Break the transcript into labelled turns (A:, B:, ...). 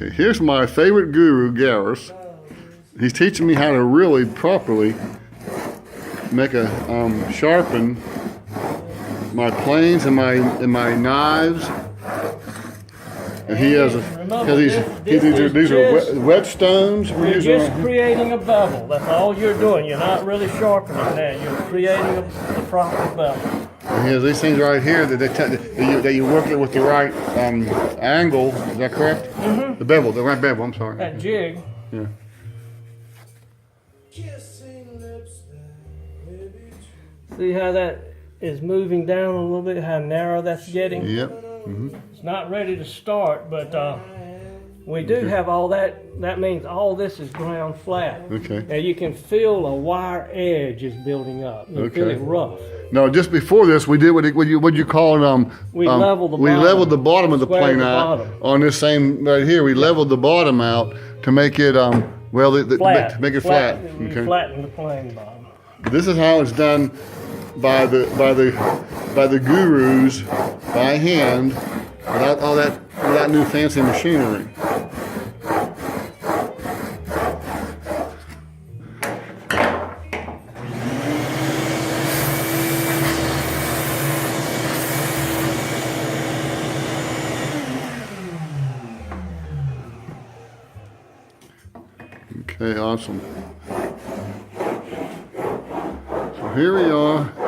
A: Okay, here's my favorite guru, Garris. He's teaching me how to really properly make a sharpen my planes and my knives. And he has these are whetstones.
B: You're just creating a bevel. That's all you're doing. You're not really sharpening that. You're creating a proper bevel.
A: And he has these things right here that you work it with the right angle. Is that correct?
B: Mm-hmm.
A: The bevel, the right bevel. I'm sorry.
B: That jig.
A: Yeah.
B: See how that is moving down a little bit? How narrow that's getting?
A: Yep. Mm-hmm.
B: It's not ready to start, but we do have all that. That means all this is ground flat.
A: Okay.
B: Now you can feel a wire edge is building up. You feel it rough.
A: No, just before this, we did what you call it.
B: We leveled the bottom.
A: We leveled the bottom of the plane out
B: bottom.
A: on this same right here. We leveled the bottom out to make it
B: flat.
A: to make it flat.
B: Okay. Flatten the plane bottom.
A: This is how it's done by the gurus by hand without new fancy machinery. Okay, awesome. So here we are.